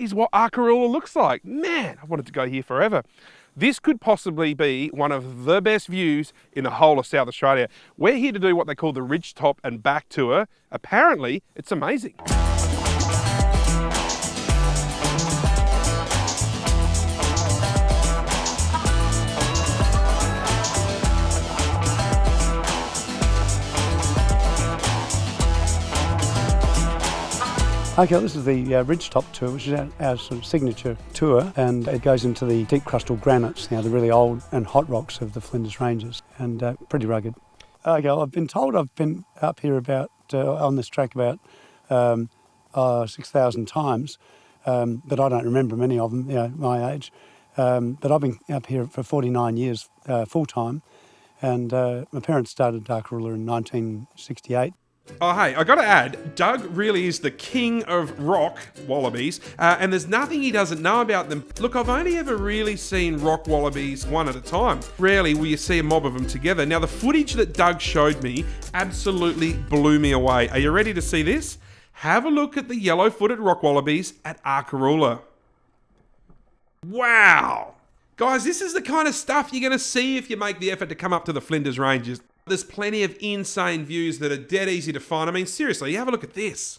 is what Arkaroola looks like. Man, I wanted to go here forever. This could possibly be one of the best views in the whole of South Australia. We're here to do what they call the Ridgetop and Back Tour. Apparently, it's amazing. Okay, this is the Ridgetop tour, which is our sort of signature tour, and it goes into the deep crustal granites, the really old and hot rocks of the Flinders Ranges, and pretty rugged. Okay, I've been told I've been up here about on this track about 6,000 times, but I don't remember many of them, my age. But I've been up here for 49 years full time, and my parents started Arkaroola in 1968. Oh, hey, I got to add, Doug really is the king of rock wallabies, and there's nothing he doesn't know about them. Look, I've only ever really seen rock wallabies one at a time. Rarely will you see a mob of them together. Now, the footage that Doug showed me absolutely blew me away. Are you ready to see this? Have a look at the yellow-footed rock wallabies at Arkaroola. Wow! Guys, this is the kind of stuff you're going to see if you make the effort to come up to the Flinders Ranges. There's plenty of insane views that are dead easy to find. I mean, seriously, have a look at this.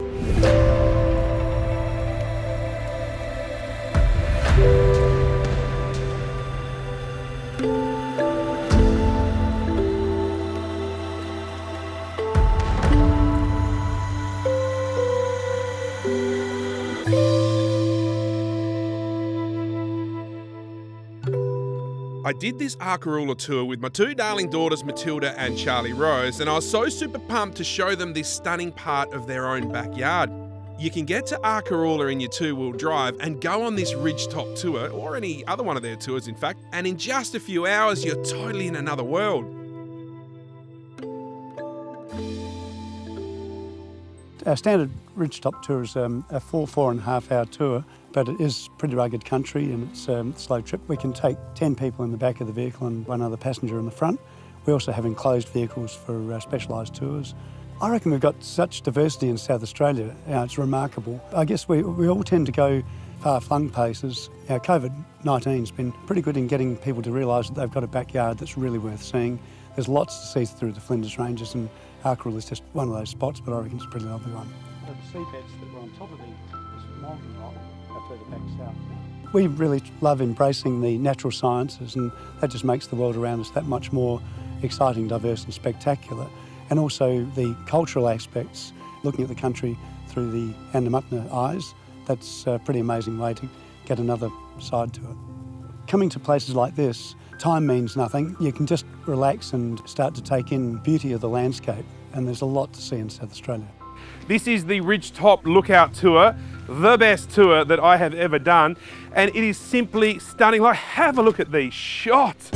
I did this Arkaroola tour with my two darling daughters, Matilda and Charlie Rose, and I was so super pumped to show them this stunning part of their own backyard. You can get to Arkaroola in your two-wheel drive and go on this Ridgetop tour, or any other one of their tours in fact, and in just a few hours you're totally in another world. Our standard Ridgetop tour is a 4.5 hour tour, but it is pretty rugged country and it's a slow trip. We can take 10 people in the back of the vehicle and one other passenger in the front. We also have enclosed vehicles for specialised tours. I reckon we've got such diversity in South Australia, it's remarkable. I guess we all tend to go far-flung places. COVID-19's been pretty good in getting people to realise that they've got a backyard that's really worth seeing. There's lots to see through the Flinders Ranges, and Arkaroola is just one of those spots, but I reckon it's a pretty lovely one. The seabeds that were on top of this mountain rock are further back south. We really love embracing the natural sciences, and that just makes the world around us that much more exciting, diverse and spectacular. And also the cultural aspects, looking at the country through the Andamutna eyes, that's a pretty amazing way to get another side to it. Coming to places like this, time means nothing. You can just relax and start to take in beauty of the landscape, and there's a lot to see in South Australia. This is the Ridgetop Lookout Tour, the best tour that I have ever done, and it is simply stunning. Like, have a look at these shots.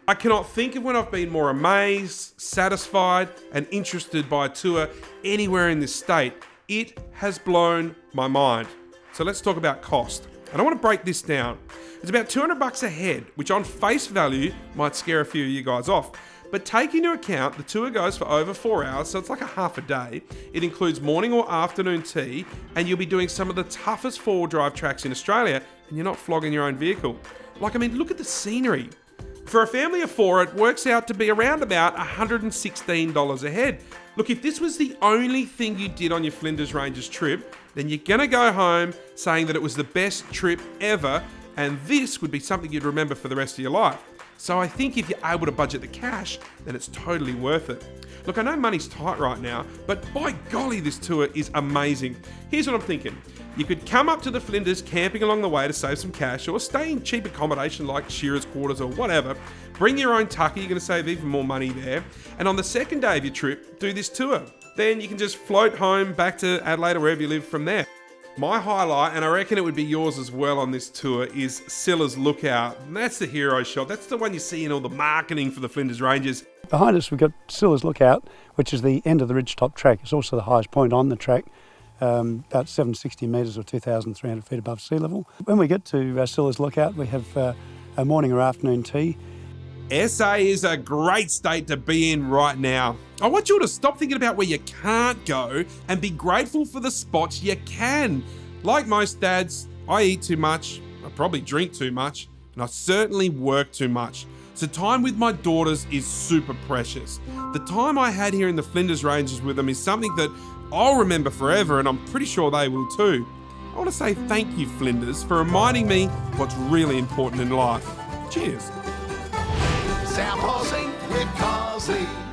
I cannot think of when I've been more amazed, satisfied and interested by a tour anywhere in this state. It has blown my mind. So let's talk about cost. And I want to break this down. It's about $200 a head, which on face value might scare a few of you guys off. But take into account the tour goes for over 4 hours, so it's like a half a day. It includes morning or afternoon tea, and you'll be doing some of the toughest four-wheel drive tracks in Australia, and you're not flogging your own vehicle. Look at the scenery. For a family of four, it works out to be around about $116 a head. Look, if this was the only thing you did on your Flinders Ranges trip, then you're gonna go home saying that it was the best trip ever, and this would be something you'd remember for the rest of your life. So I think if you're able to budget the cash, then it's totally worth it. Look, I know money's tight right now, but by golly, this tour is amazing. Here's what I'm thinking. You could come up to the Flinders camping along the way to save some cash, or stay in cheap accommodation like shearers' quarters or whatever. Bring your own tucker, you're going to save even more money there. And on the second day of your trip, do this tour. Then you can just float home back to Adelaide or wherever you live from there. My highlight, and I reckon it would be yours as well on this tour, is Scylla's Lookout. And that's the hero shot. That's the one you see in all the marketing for the Flinders Ranges. Behind us we've got Scylla's Lookout, which is the end of the Ridgetop track. It's also the highest point on the track, about 760 metres or 2,300 feet above sea level. When we get to Scylla's Lookout, we have a morning or afternoon tea. SA is a great state to be in right now. I want you all to stop thinking about where you can't go and be grateful for the spots you can. Like most dads, I eat too much, I probably drink too much, and I certainly work too much. So time with my daughters is super precious. The time I had here in the Flinders Ranges with them is something that I'll remember forever, and I'm pretty sure they will too. I want to say thank you, Flinders, for reminding me what's really important in life. Cheers. South Aussie with Carsley.